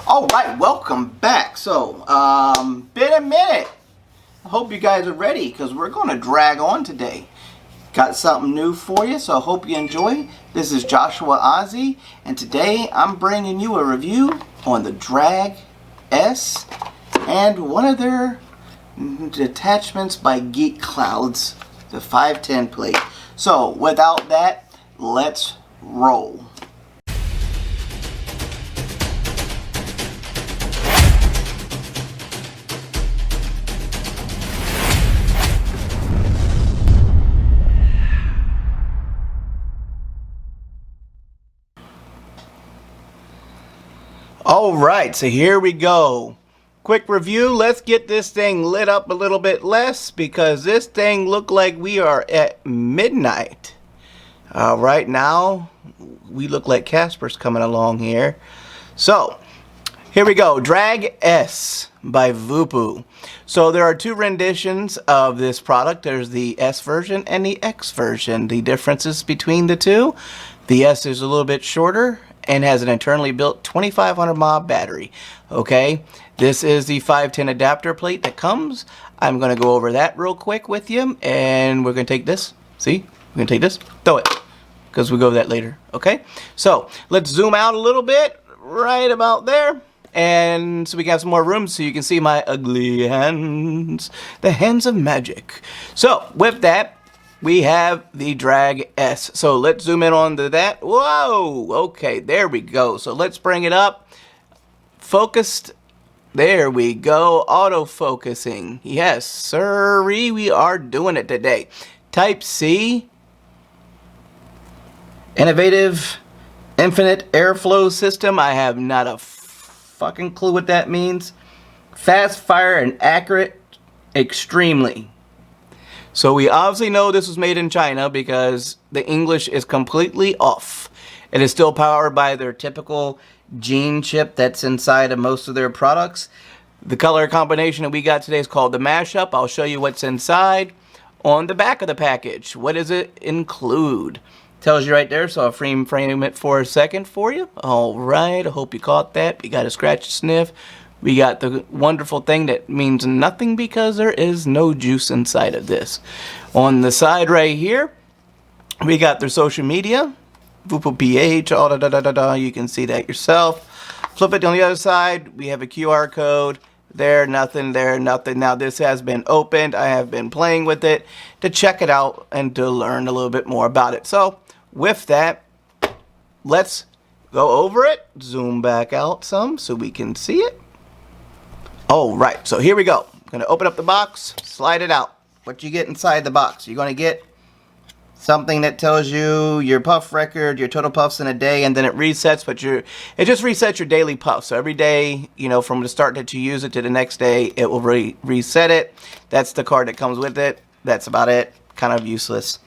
All right, welcome back. So, been a minute. I hope you guys are ready because we're going to drag on today. Got something new for you, so I hope you enjoy. This is Joshua Ozzy, and today I'm bringing you a review on the Drag S and one of their detachments by Geek Clouds, the 510 plate. So, without that, let's roll. Alright, so here we go. Quick review. Let's get this thing lit up a little bit less because this thing looked like we are at midnight. Right now, we look like Casper's coming along here. So, here we go. Drag S by Voopoo. So there are two renditions of this product. There's the S version and the X version. The differences between the two: the S is a little bit shorter and has an internally built 2500 mAh battery. Okay, this is the 510 adapter plate that comes. I'm going to go over that real quick with you, and we're going to take this. See, we're going to take this, throw it, because we'll go over that later. Okay, so let's zoom out a little bit, right about there, and so we can have some more room so you can see my ugly hands, the hands of magic. So with that, we have the Drag S. So let's zoom in on to that. Whoa! Okay, there we go. So let's bring it up. Focused. There we go. Auto-focusing. Yes, sirree, we are doing it today. Type C. Innovative Infinite Airflow System. I have not a fucking clue what that means. Fast fire and accurate extremely. So we obviously know this was made in China because the English is completely off. It is still powered by their typical gene chip that's inside of most of their products. The color combination that we got today is called the mashup. I'll show you what's inside on the back of the package. What does it include? Tells you right there, so I'll frame it for a second for you. All right, I hope you caught that. You got a scratch and sniff. We got the wonderful thing that means nothing because there is no juice inside of this. On the side right here, we got their social media, Voopoo PH, all da. You can see that yourself. Flip it on the other side, we have a QR code. There, nothing, there, nothing. Now this has been opened. I have been playing with it to check it out and to learn a little bit more about it. So with that, let's go over it, zoom back out some so we can see it. All right, so here we go. I'm going to open up the box, slide it out. What you get inside the box? You're going to get something that tells you your puff record, your total puffs in a day, and then it resets, but it just resets your daily puffs. So every day, you know, from the start that you use it to the next day, it will reset it. That's the card that comes with it. That's about it. Kind of useless.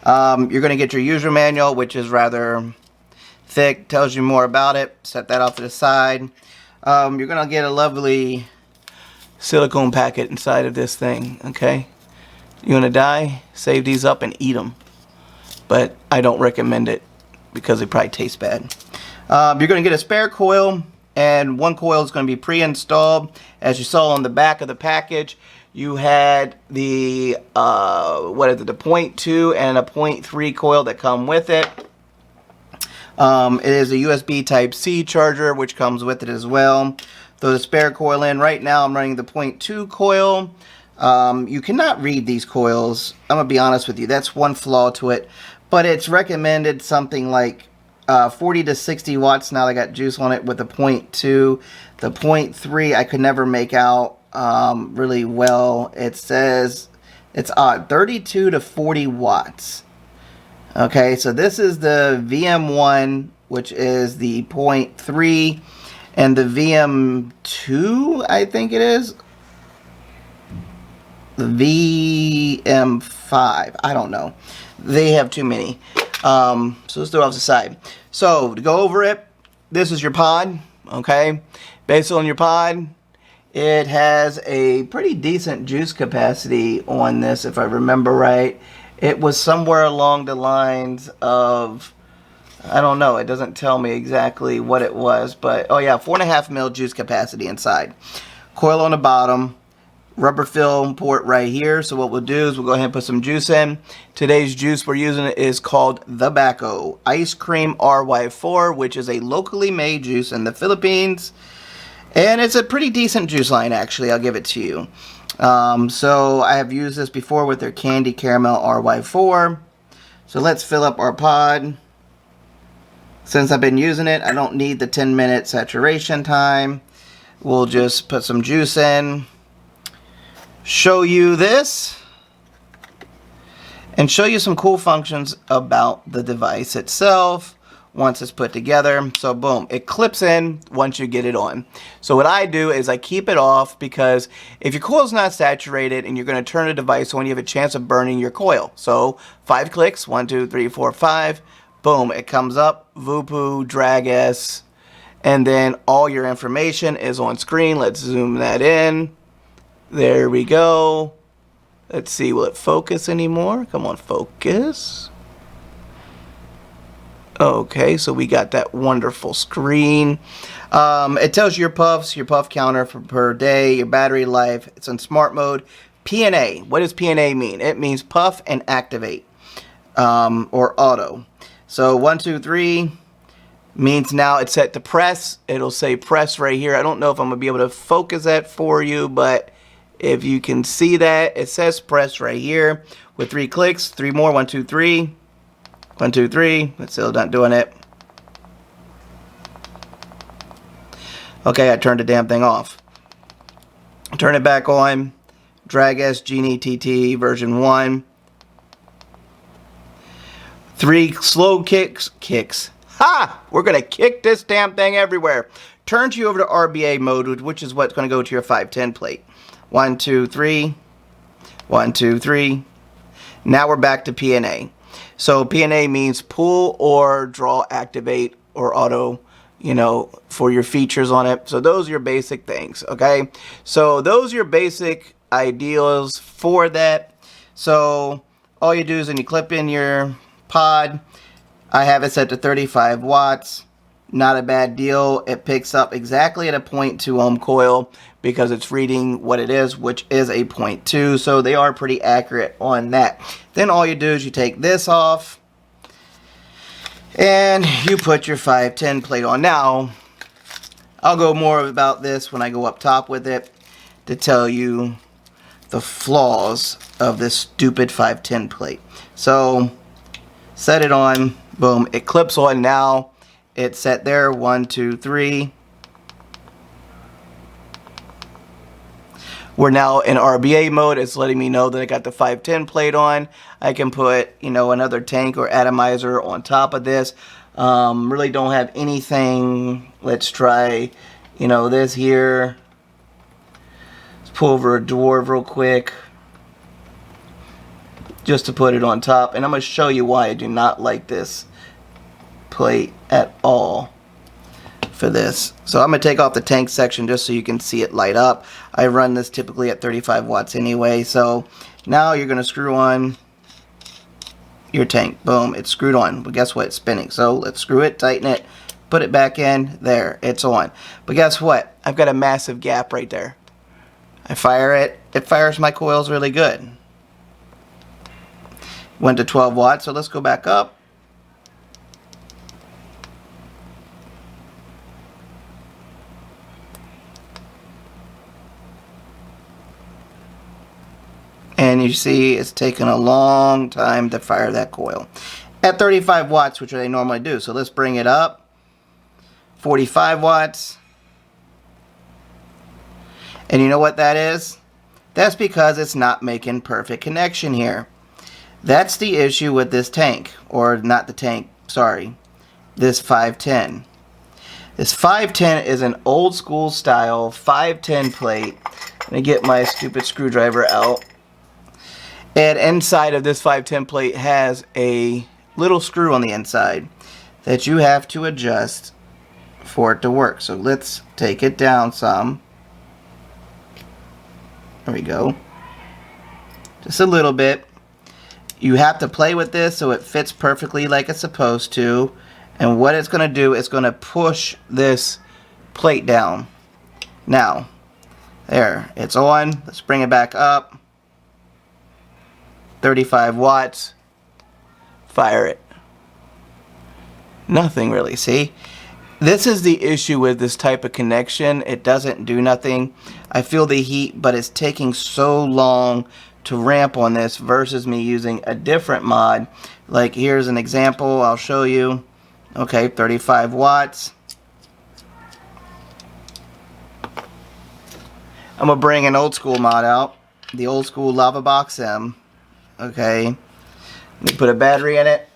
You're going to get your user manual, which is rather thick, tells you more about it. Set that off to the side. You're going to get a lovely silicone packet inside of this thing. Okay, you want to die, save these up and eat them, but I don't recommend it because they probably taste bad. You're going to get a spare coil, and one coil is going to be pre-installed. As you saw on the back of the package, you had the the 0.2 and a 0.3 coil that come with it. It is a USB type C charger which comes with it as well. Throw the spare coil in. Right now I'm running the 0.2 coil. You cannot read these coils. I'm going to be honest with you. That's one flaw to it. But it's recommended something like 40 to 60 watts. Now I got juice on it with the 0.2. The 0.3 I could never make out really well. It says it's 32 to 40 watts. Okay, so this is the VM1, which is the 0.3. And the VM2, I think it is. The VM5, I don't know. They have too many. So let's do it off the side. So to go over it, this is your pod, okay? Based on your pod, it has a pretty decent juice capacity on this, if I remember right. It was somewhere along the lines of I don't know. It doesn't tell me exactly what it was, but oh yeah, 4.5 mil juice capacity inside. Coil on the bottom. Rubber fill port right here. So what we'll do is we'll go ahead and put some juice in. Today's juice we're using is called The Bacco Ice Cream RY4, which is a locally made juice in the Philippines. And it's a pretty decent juice line, actually. I'll give it to you. So I have used this before with their Candy Caramel RY4. So let's fill up our pod. Since I've been using it, I don't need the 10-minute saturation time. We'll just put some juice in. Show you this. And show you some cool functions about the device itself once it's put together. So boom, it clips in once you get it on. So what I do is I keep it off because if your coil's not saturated and you're going to turn the device on, you have a chance of burning your coil. So 5 clicks, 1, 2, 3, 4, 5. Boom, it comes up, Voopoo, drag S, and then all your information is on screen. Let's zoom that in. There we go. Let's see, will it focus anymore? Come on, focus. Okay, so we got that wonderful screen. It tells you your puff counter for per day, your battery life. It's in smart mode. P&A. What does P&A mean? It means puff and activate, or auto. So 1, 2, 3 means now it's set to press. It'll say press right here. I don't know if I'm gonna be able to focus that for you, but if you can see that, it says press right here with 3 clicks. 3 more. 1, 2, 3. 1, 2, 3. It's still not doing it. Okay, I turned the damn thing off. Turn it back on. Drag S Genie TT version 1. 3 slow kicks. Ha! We're gonna kick this damn thing everywhere. Turns you over to RBA mode, which is what's gonna go to your 510 plate. 1, 2, 3. 1, 2, 3. Now we're back to P&A. So P&A means pull or draw, activate, or auto, you know, for your features on it. So those are your basic things, okay? So those are your basic ideas for that. So all you do is when you clip in your pod, I have it set to 35 watts. Not a bad deal. It picks up exactly at a 0.2 ohm coil because it's reading what it is, which is a 0.2. So they are pretty accurate on that. Then all you do is you take this off and you put your 510 plate on. Now, I'll go more about this when I go up top with it to tell you the flaws of this stupid 510 plate. So, set it on. Boom. It clips on now. It's set there. 1, 2, 3. We're now in RBA mode. It's letting me know that I got the 510 plate on. I can put, you know, another tank or atomizer on top of this. Really don't have anything. Let's try, you know, this here. Let's pull over a dwarf real quick, just to put it on top. And I'm going to show you why I do not like this plate at all for this. So I'm going to take off the tank section just so you can see it light up. I run this typically at 35 watts anyway. So now you're going to screw on your tank. Boom, it's screwed on. But guess what? It's spinning. So let's screw it, tighten it, put it back in. There, it's on. But guess what? I've got a massive gap right there. I fire it. It fires my coils really good. Went to 12 watts. So let's go back up. And you see it's taken a long time to fire that coil. At 35 watts, which they normally do. So let's bring it up. 45 watts. And you know what that is? That's because it's not making perfect connection here. That's the issue with this tank. Or not the tank, sorry. This 510. This 510 is an old school style 510 plate. Let me get my stupid screwdriver out. And inside of this 510 plate has a little screw on the inside that you have to adjust for it to work. So let's take it down some. There we go. Just a little bit. You have to play with this so it fits perfectly like it's supposed to. And what it's going to do, it's going to push this plate down. Now, there, it's on. Let's bring it back up. 35 watts. Fire it. Nothing really, see? This is the issue with this type of connection. It doesn't do nothing. I feel the heat, but it's taking so long to ramp on this versus me using a different mod. Like here's an example, I'll show you. Okay, 35 watts. I'm gonna bring an old school mod out, the old school Lava Box M. Okay, let me put a battery in it.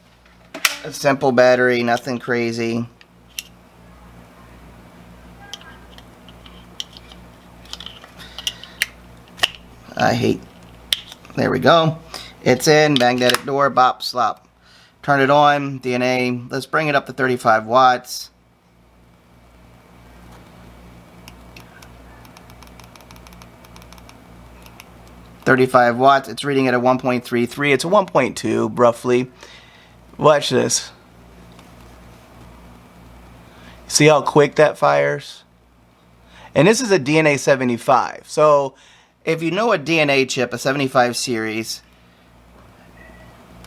A simple battery, nothing crazy. There we go. It's in, magnetic door, bop, slop. Turn it on, DNA. Let's bring it up to 35 watts. .35 watts. It's reading at a 1.33. It's a 1.2 roughly. Watch this. See how quick that fires? And this is a DNA 75. So if you know a DNA chip, a 75 series,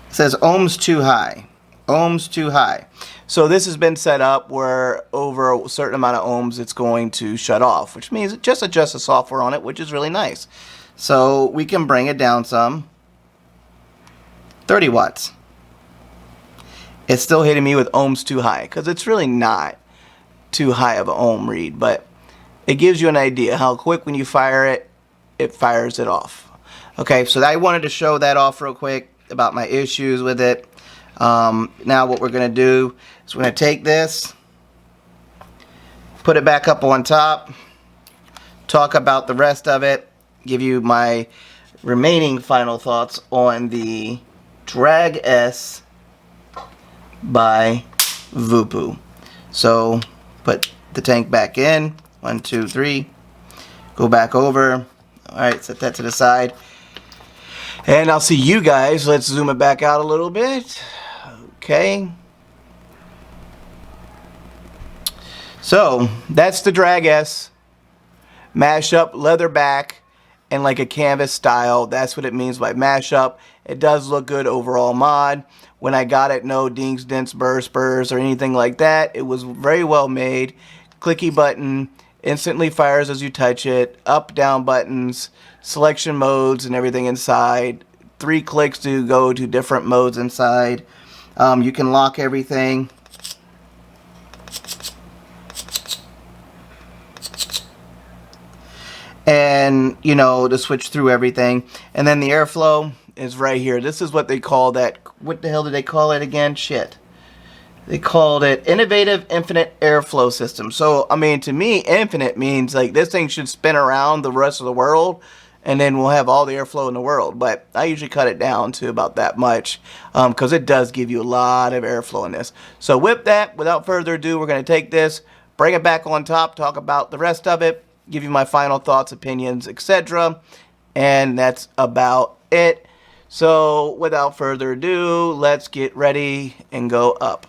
it says ohms too high. Ohms too high. So this has been set up where over a certain amount of ohms it's going to shut off, which means it just adjusts the software on it, which is really nice. So we can bring it down some. 30 watts. It's still hitting me with ohms too high because it's really not too high of an ohm read, but it gives you an idea how quick when you fire it, it fires it off. Okay, so I wanted to show that off real quick about my issues with it. Now what we're going to do is we're going to take this, put it back up on top, talk about the rest of it, give you my remaining final thoughts on the Drag S by Voopoo. So put the tank back in. 1, 2, 3. Go back over. Alright, set that to the side. And I'll see you guys. Let's zoom it back out a little bit. Okay. So that's the Drag S. Mashup, leather back, and like a canvas style. That's what it means by mashup. It does look good overall mod. When I got it, no dings, dents, burrs, spurs, or anything like that. It was very well made. Clicky button, instantly fires as you touch it. Up, down buttons, selection modes, and everything inside. 3 clicks to go to different modes inside. You can lock everything. And, you know, to switch through everything. And then the airflow is right here. This is what they call that. What the hell did they call it again? Shit. They called it Innovative Infinite Airflow System. So, I mean, to me, infinite means like this thing should spin around the rest of the world and then we'll have all the airflow in the world. But I usually cut it down to about that much because it does give you a lot of airflow in this. So with that, without further ado, we're going to take this, bring it back on top, talk about the rest of it, give you my final thoughts, opinions, etc. And that's about it. So without further ado, let's get ready and go up.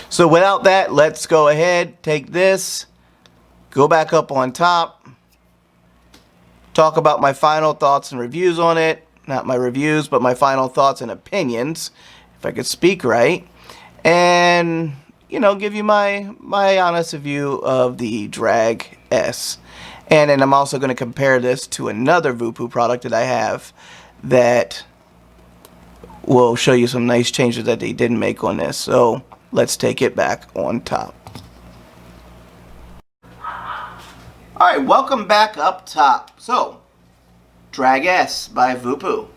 So without that, let's go ahead, take this, go back up on top, talk about my final thoughts and reviews on it. Not my reviews, but my final thoughts and opinions, if I could speak right. And, you know, give you my honest review of the Drag S. And then I'm also going to compare this to another Voopoo product that I have that will show you some nice changes that they didn't make on this. So let's take it back on top. Alright, welcome back up top. So, Drag S by Voopoo.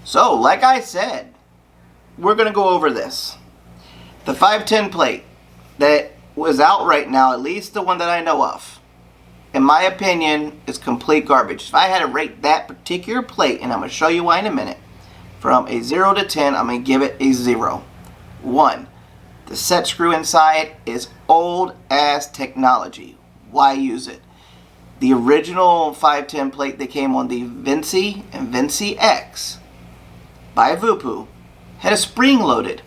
So, like I said, we're going to go over this. The 510 plate that was out right now, at least the one that I know of, in my opinion, is complete garbage. If I had to rate that particular plate, and I'm going to show you why in a minute, from a 0 to 10, I'm going to give it a 0. 1. The set screw inside is old ass technology. Why use it? The original 510 plate that came on the Vinci and Vinci X by Voopoo had a spring-loaded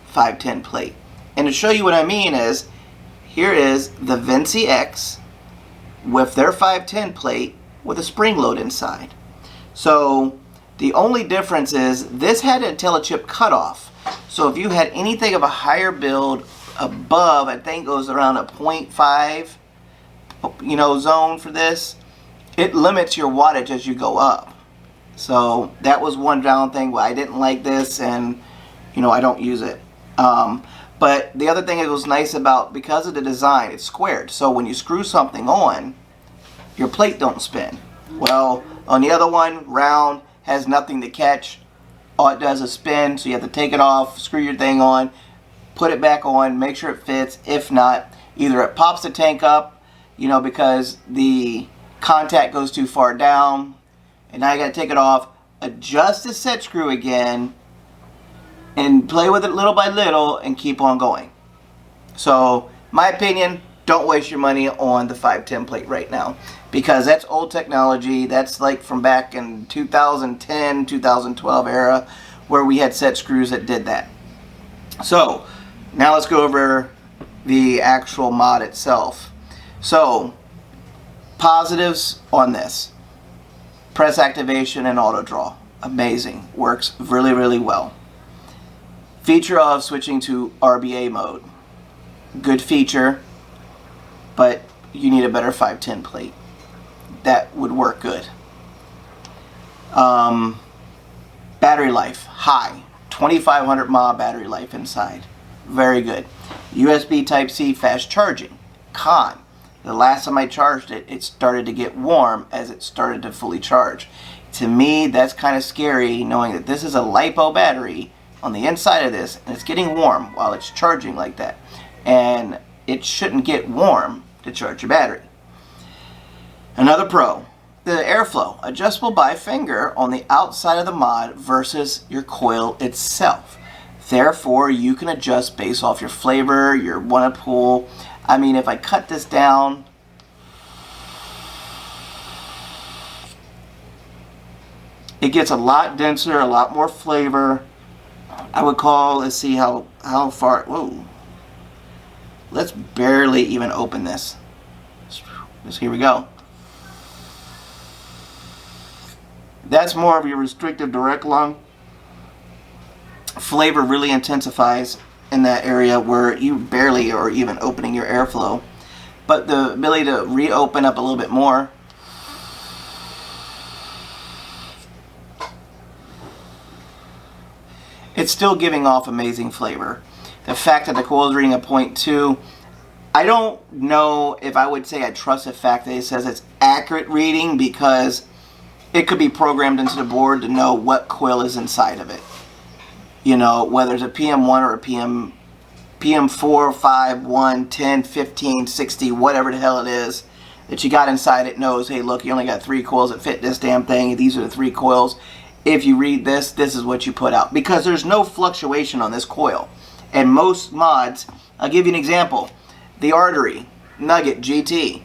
510 plate. And to show you what I mean is, here is the Vinci X with their 510 plate with a spring load inside. So the only difference is this had an IntelliChip cutoff. So if you had anything of a higher build above, I think it goes around a 0.5, zone for this, it limits your wattage as you go up. So that was one down thing why I didn't like this, and I don't use it. But the other thing it was nice about, because of the design, it's squared. So when you screw something on, your plate don't spin. Well, on the other one, round, has nothing to catch. All it does is spin, so you have to take it off, screw your thing on, put it back on, make sure it fits. If not, either it pops the tank up, because the contact goes too far down, and now you got to take it off, adjust the set screw again, and play with it little by little and keep on going. So, my opinion, don't waste your money on the 510 plate right now, because that's old technology. That's like from back in 2010, 2012 era, where we had set screws that did that. So, now let's go over the actual mod itself. So, positives on this: press activation and auto draw. Amazing. Works really, really well. Feature of switching to RBA mode. Good feature, but you need a better 510 plate. That would work good. Battery life, high. 2500 mAh battery life inside. Very good. USB Type-C fast charging. Con: the last time I charged it, it started to get warm as it started to fully charge. To me, that's kind of scary, knowing that this is a LiPo battery on the inside of this, and it's getting warm while it's charging like that. And it shouldn't get warm to charge your battery. Another pro: the airflow, adjustable by finger on the outside of the mod versus your coil itself. Therefore, you can adjust based off your flavor, your want to pull. I mean, if I cut this down, it gets a lot denser, a lot more flavor. I would call, let's see how far, whoa. Let's barely even open this. Here we go. That's more of your restrictive direct lung. Flavor really intensifies in that area where you barely are even opening your airflow. But the ability to reopen up a little bit more. It's still giving off amazing flavor. The fact that the coil is reading a 0.2, I don't know if I would say I trust the fact that it says it's accurate reading, because it could be programmed into the board to know what coil is inside of it. Whether it's a PM1 or a PM4, 5, 1, 10, 15, 60, whatever the hell it is that you got inside it, knows, hey, look, you only got 3 coils that fit this damn thing. These are the 3 coils. If you read this, this is what you put out. Because there's no fluctuation on this coil. And most mods, I'll give you an example. The Artery Nugget GT.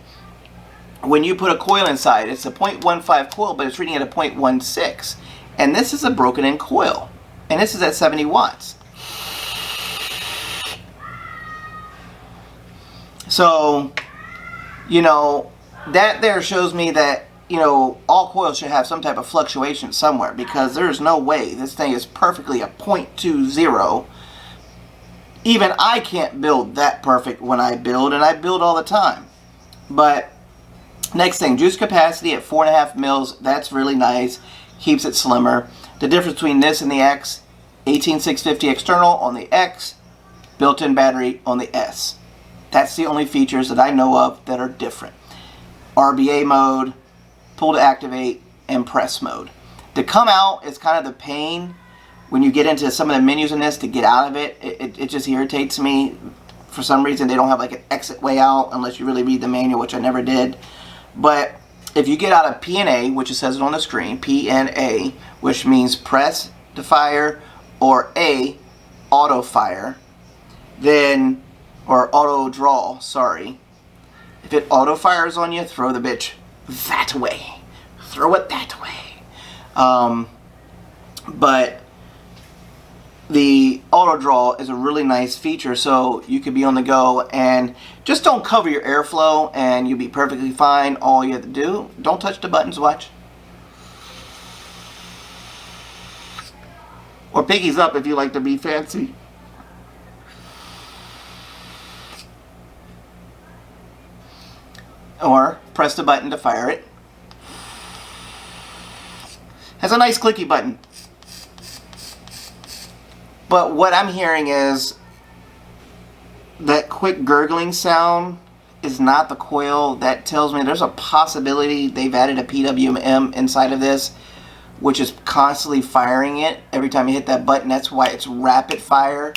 When you put a coil inside, it's a 0.15 coil, but it's reading at a 0.16. And this is a broken in coil. And this is at 70 watts. So, that there shows me that, all coils should have some type of fluctuation somewhere, because there's no way this thing is perfectly a 0.20. Even I can't build that perfect when I build, and I build all the time. But next thing, juice capacity at 4.5 mils. That's really nice. Keeps it slimmer. The difference between this and the X: 18650 external on the X, built-in battery on the S. That's the only features that I know of that are different. RBA mode, pull to activate, and press mode. To come out is kind of the pain when you get into some of the menus in this. To get out of it, it just irritates me. For some reason, they don't have like an exit way out unless you really read the manual, which I never did. But if you get out of P&A, which it says it on the screen, P&A, which means press to fire, or A, auto fire, then, or auto draw, sorry. If it auto fires on you, throw the bitch that way. Throw it that way. But the auto draw is a really nice feature, so you could be on the go and just don't cover your airflow and you'll be perfectly fine. All you have to do, don't touch the buttons, watch. Or piggies up if you like to be fancy. Or press the button to fire it. Has a nice clicky button. But what I'm hearing is that quick gurgling sound is not the coil. That tells me there's a possibility they've added a PWM inside of this, which is constantly firing it every time you hit that button. That's why it's rapid fire,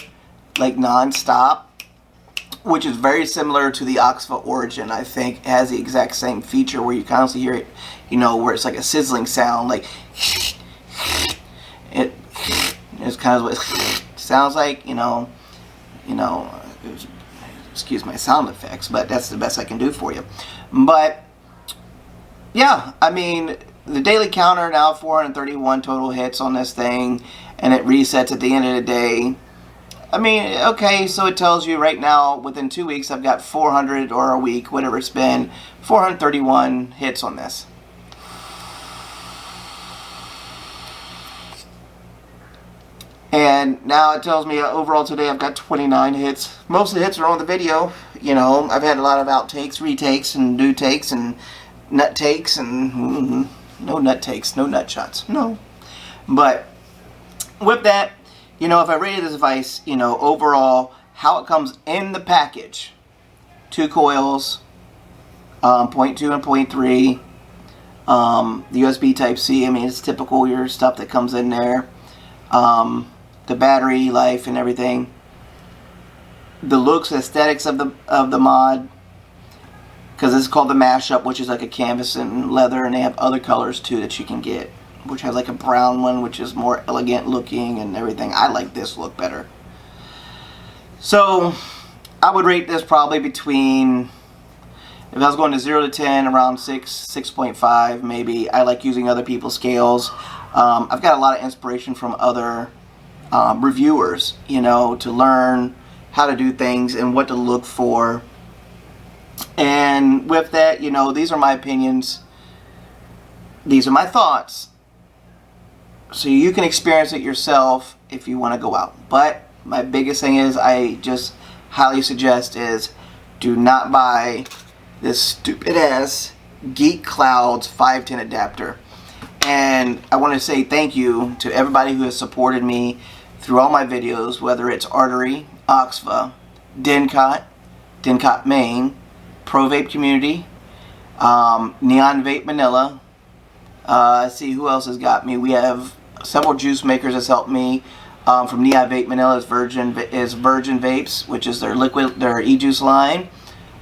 like non-stop, which is very similar to the Oxfa Origin. I think it has the exact same feature where you constantly hear it, you know, where it's like a sizzling sound, like it's kind of what it sounds like, you know, excuse my sound effects, but that's the best I can do for you. But yeah, I mean, the daily counter now 431 total hits on this thing, and it resets at the end of the day. I mean, okay, so it tells you right now within 2 weeks I've got 400, or a week, whatever it's been, 431 hits on this. And now it tells me overall today I've got 29 hits. Most of the hits are on the video. You know, I've had a lot of outtakes, retakes, and new takes, and nut takes, and no nut takes, no nut shots, no. But with that, you know, if I rated this device, you know, overall, how it comes in the package, 2 coils, 0.2 and 0.3, the USB Type-C, I mean, it's typical, your stuff that comes in there. The battery life and everything, the looks, aesthetics of the mod, because it's called the mashup, which is like a canvas and leather, and they have other colors too that you can get, which has like a brown one, which is more elegant looking and everything. I like this look better. So I would rate this probably between, if I was going to 0 to 10, around 6.5 maybe. I like using other people's scales. I've got a lot of inspiration from other reviewers, you know, to learn how to do things and what to look for. And with that, you know, these are my opinions. These are my thoughts. So you can experience it yourself if you want to go out. But my biggest thing is, I just highly suggest is, do not buy this stupid ass Geek Clouds 510 adapter. And I want to say thank you to everybody who has supported me through all my videos, whether it's Artery, Oxfa, Dincot Maine, Pro Vape Community, Neon Vape Manila. See who else has got me. We have several juice makers that's helped me. From Neon Vape Manila is Virgin Vapes, which is their liquid, their e-juice line.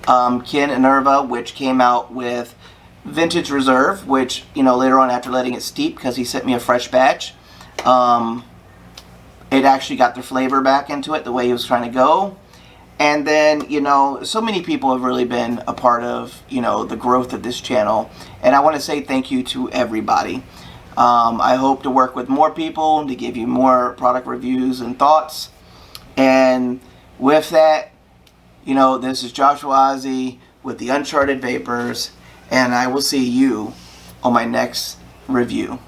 Ken Enerva, which came out with Vintage Reserve, which, you know, later on after letting it steep, because he sent me a fresh batch, it actually got the flavor back into it the way he was trying to go. And then, you know, so many people have really been a part of, you know, the growth of this channel, and I want to say thank you to everybody. I hope to work with more people to give you more product reviews and thoughts. And with that, you know, this is Joshua Ozzie with the Uncharted Vapers, and I will see you on my next review.